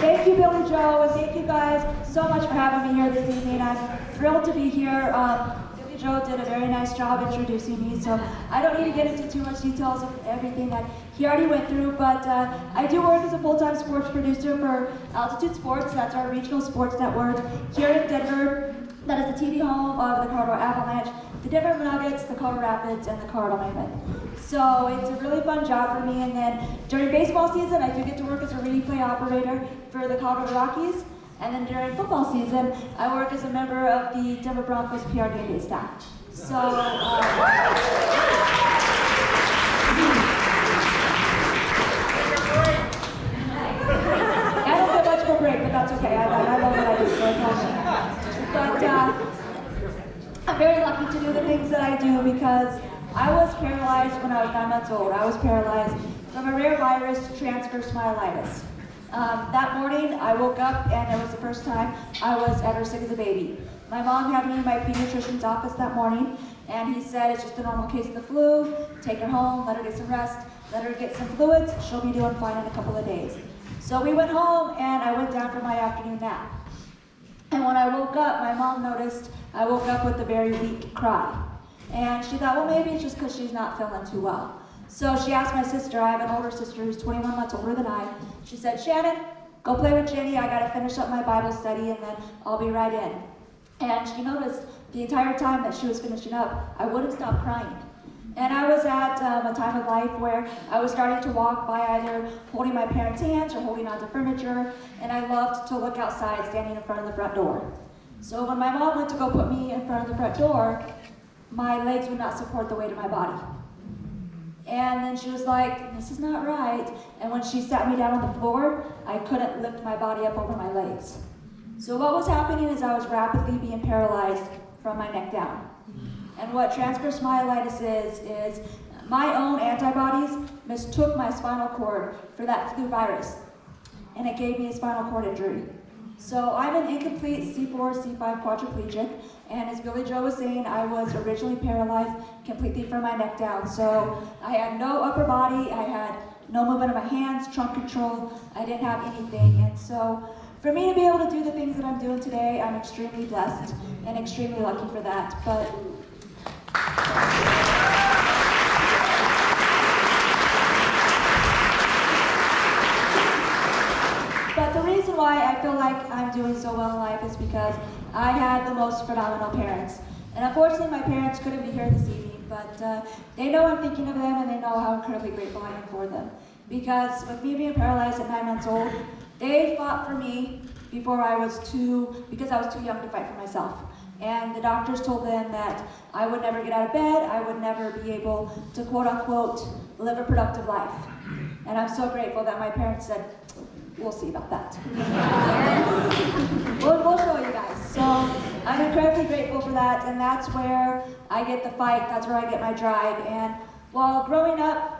Thank you, Billy Joe, and thank you guys so much for having me here this evening. I'm thrilled to be here. Billy Joe did a very nice job introducing me, so I don't need to get into too much details of everything that he already went through, but I do work as a full-time sports producer for Altitude Sports. That's our regional sports network here in Denver. That is the TV home of the Colorado Avalanche, the Denver Nuggets, the Colorado Rapids, and the Colorado Maymen. So it's a really fun job for me, and then during baseball season, I do get to work as a replay operator for the Colorado Rockies, and then during football season, I work as a member of the Denver Broncos PR game day staff. So, I don't get much of a break, but that's okay. I love what I do, so it's awesome. But I'm very lucky to do the things that I do because I was paralyzed when I was 9 months old. I was paralyzed from a rare virus, transverse myelitis. That morning, I woke up and it was the first time I was ever sick as a baby. My mom had me in my pediatrician's office that morning, and he said it's just a normal case of the flu. Take her home, let her get some rest, let her get some fluids. She'll be doing fine in a couple of days. So we went home, and I went down for my afternoon nap. And when I woke up, my mom noticed I woke up with a very weak cry. And she thought, well, maybe it's just because she's not feeling too well. So she asked my sister, I have an older sister who's 21 months older than I. She said, Shannon, go play with Jenny. I gotta finish up my Bible study and then I'll be right in. And she noticed the entire time that she was finishing up, I wouldn't stop crying. And I was at a time of life where I was starting to walk by either holding my parents' hands or holding onto furniture, and I loved to look outside standing in front of the front door. So when my mom went to go put me in front of the front door, my legs would not support the weight of my body. And then she was like, this is not right. And when she sat me down on the floor, I couldn't lift my body up over my legs. So what was happening is I was rapidly being paralyzed from my neck down. And what transverse myelitis is my own antibodies mistook my spinal cord for that flu virus, and it gave me a spinal cord injury. So I'm an incomplete C4, C5 quadriplegic, and as Billy Joe was saying, I was originally paralyzed completely from my neck down. So I had no upper body, I had no movement of my hands, trunk control, I didn't have anything. And so for me to be able to do the things that I'm doing today, I'm extremely blessed and extremely lucky for that. But the reason why I feel like I'm doing so well in life is because I had the most phenomenal parents. And unfortunately, my parents couldn't be here this evening, but they know I'm thinking of them and they know how incredibly grateful I am for them. Because with me being paralyzed at 9 months old, they fought for me because I was too young to fight for myself. And the doctors told them that I would never get out of bed, I would never be able to quote unquote live a productive life. And I'm so grateful that my parents said, we'll see about that. we'll show you guys. So I'm incredibly grateful for that, and that's where I get the fight, that's where I get my drive. And while growing up,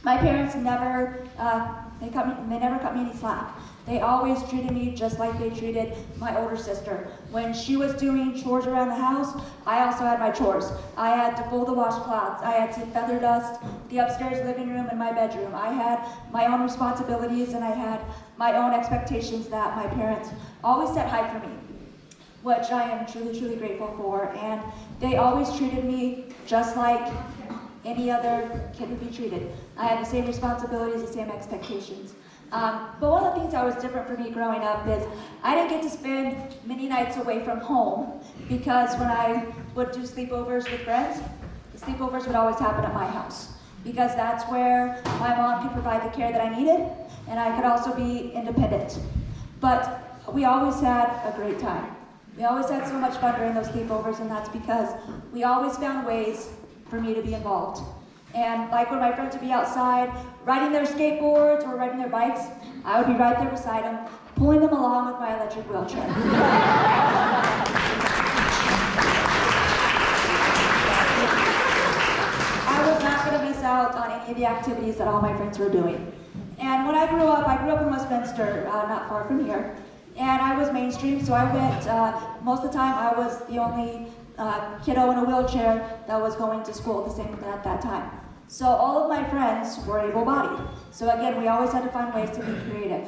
my parents never cut me any slack. They always treated me just like they treated my older sister. When she was doing chores around the house, I also had my chores. I had to fold the washcloths. I had to feather dust the upstairs living room and my bedroom. I had my own responsibilities and I had my own expectations that my parents always set high for me, which I am truly, truly grateful for. And they always treated me just like any other kid would be treated. I had the same responsibilities, the same expectations. But one of the things that was different for me growing up is I didn't get to spend many nights away from home because when I would do sleepovers with friends, the sleepovers would always happen at my house because that's where my mom could provide the care that I needed and I could also be independent. But we always had a great time. We always had so much fun during those sleepovers, and that's because we always found ways for me to be involved. And like when my friends would be outside riding their skateboards or riding their bikes, I would be right there beside them, pulling them along with my electric wheelchair. I was not going to miss out on any of the activities that all my friends were doing. And when I grew up in Westminster, not far from here, and I was mainstream, so I went, most of the time I was the only kiddo in a wheelchair that was going to school at that time. So all of my friends were able-bodied. So again, we always had to find ways to be creative.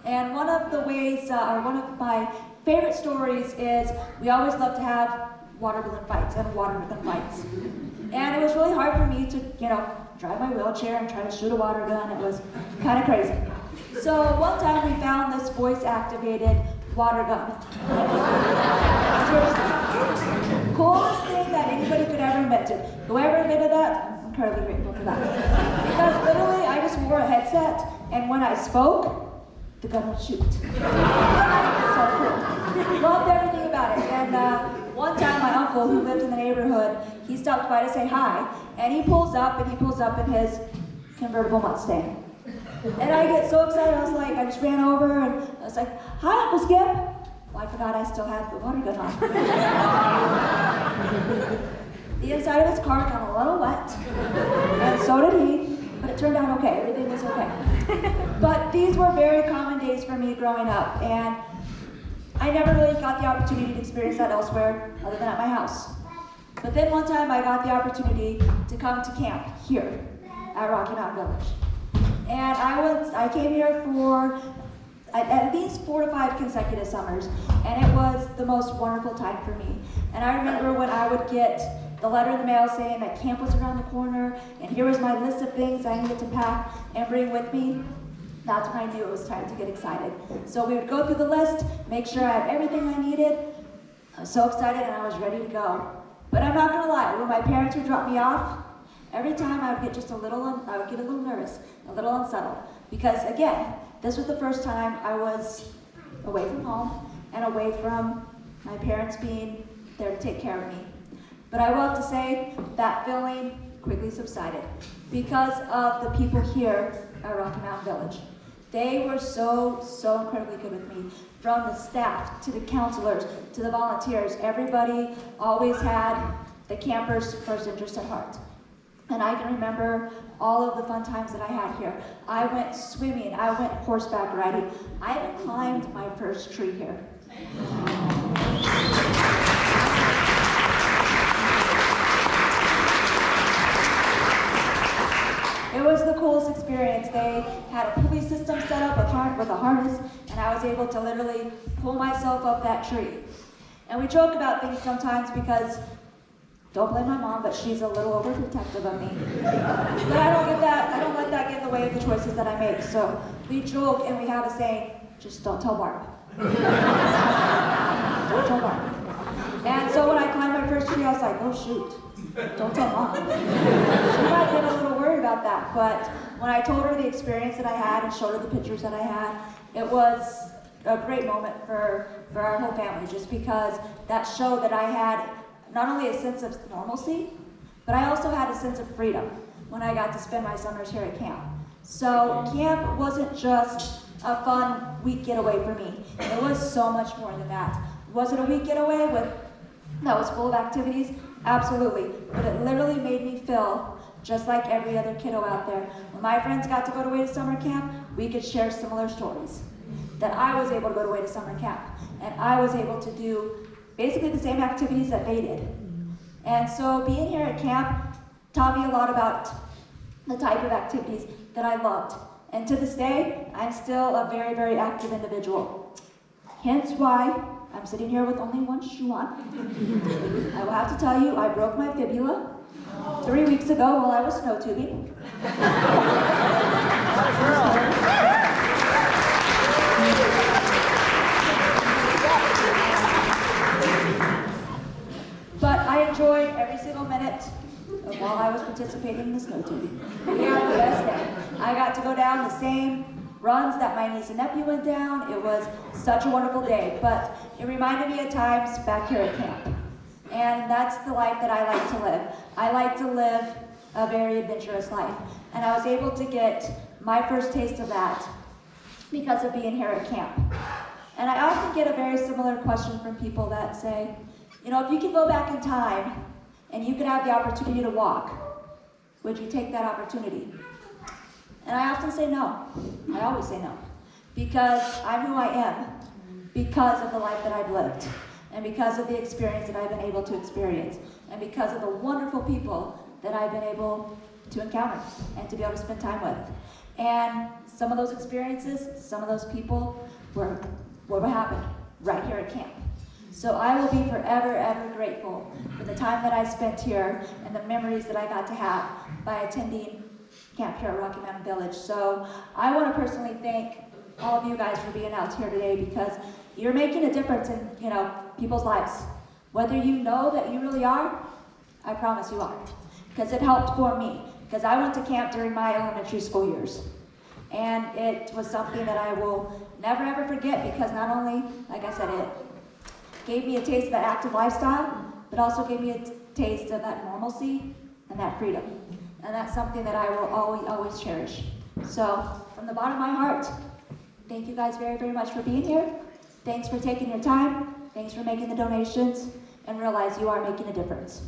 And one of the ways, or one of my favorite stories is we always love to have water balloon fights and water gun fights. And it was really hard for me to, drive my wheelchair and try to shoot a water gun. It was kind of crazy. So one time we found this voice-activated water gun. Seriously. Coolest thing that anybody could ever invent. Whoever invented that, I'm incredibly grateful for that. Because literally, I just wore a headset, and when I spoke, the gun would shoot. So cool. Loved everything about it. And one time, my uncle, who lived in the neighborhood, he stopped by to say hi, and he pulls up in his convertible Mustang. And I get so excited, I just ran over and I was like, "Hi, Uncle Skip." Well, I forgot I still have the water gun on. The inside of his car got a little wet, and so did he, but it turned out okay. Everything was okay. But these were very common days for me growing up, and I never really got the opportunity to experience that elsewhere other than at my house. But then one time I got the opportunity to come to camp here at Rocky Mountain Village. And I came here for at least 4 to 5 consecutive summers, and it was the most wonderful time for me. And I remember when I would get the letter in the mail saying that camp was around the corner, and here was my list of things I needed to pack and bring with me. That's when I knew it was time to get excited. So we would go through the list, make sure I had everything I needed. I was so excited and I was ready to go. But I'm not gonna lie, when my parents would drop me off, every time I would get a little nervous, a little unsettled. Because again, this was the first time I was away from home and away from my parents being there to take care of me. But I will have to say that feeling quickly subsided because of the people here at Rocky Mountain Village. They were so incredibly good with me. From the staff, to the counselors, to the volunteers, everybody always had the campers' first interest at heart. And I can remember all of the fun times that I had here. I went swimming, I went horseback riding. I even climbed my first tree here. It was the coolest experience. They had a pulley system set up with a harness, and I was able to literally pull myself up that tree. And we joke about things sometimes because, don't blame my mom, but she's a little overprotective of me. But I don't let that get in the way of the choices that I make. So we joke and we have a saying, just don't tell Barb. Don't tell Barb. And so when I climbed my first tree, I was like, oh shoot, don't tell Mom. She might get a little worried about that, but when I told her the experience that I had and showed her the pictures that I had, it was a great moment for our whole family, just because that showed that I had not only a sense of normalcy, but I also had a sense of freedom when I got to spend my summers here at camp. So camp wasn't just a fun week getaway for me. It was so much more than that. Was it a week getaway that was full of activities? Absolutely. But it literally made me feel just like every other kiddo out there. When my friends got to go away to summer camp, we could share similar stories. That I was able to go away to summer camp, and I was able to do basically the same activities that they did. And so being here at camp taught me a lot about the type of activities that I loved. And to this day, I'm still a very, very active individual. Hence why I'm sitting here with only one shoe on. I will have to tell you, I broke my fibula 3 weeks ago while I was snow tubing. But I enjoyed every single minute of while I was participating in the snow tubing. We had the best day. I got to go down the same runs that my niece and nephew went down. It was such a wonderful day, but it reminded me of times back here at camp. And that's the life that I like to live. I like to live a very adventurous life. And I was able to get my first taste of that because of being here at camp. And I often get a very similar question from people that say, you know, if you could go back in time and you could have the opportunity to walk, would you take that opportunity? And I often say no. I always say no. Because I'm who I am, because of the life that I've lived, and because of the experience that I've been able to experience, and because of the wonderful people that I've been able to encounter and to be able to spend time with. And some of those experiences, some of those people were what happened right here at camp. So I will be forever, ever grateful for the time that I spent here and the memories that I got to have by attending camp here at Rocky Mountain Village. So I want to personally thank all of you guys for being out here today, because you're making a difference in, people's lives. Whether you know that you really are, I promise you are. Because it helped for me. Because I went to camp during my elementary school years. And it was something that I will never ever forget, because not only, like I said, it gave me a taste of that active lifestyle, but also gave me a taste of that normalcy and that freedom. And that's something that I will always cherish. So, from the bottom of my heart, thank you guys very, very much for being here. Thanks for taking your time. Thanks for making the donations. And realize you are making a difference.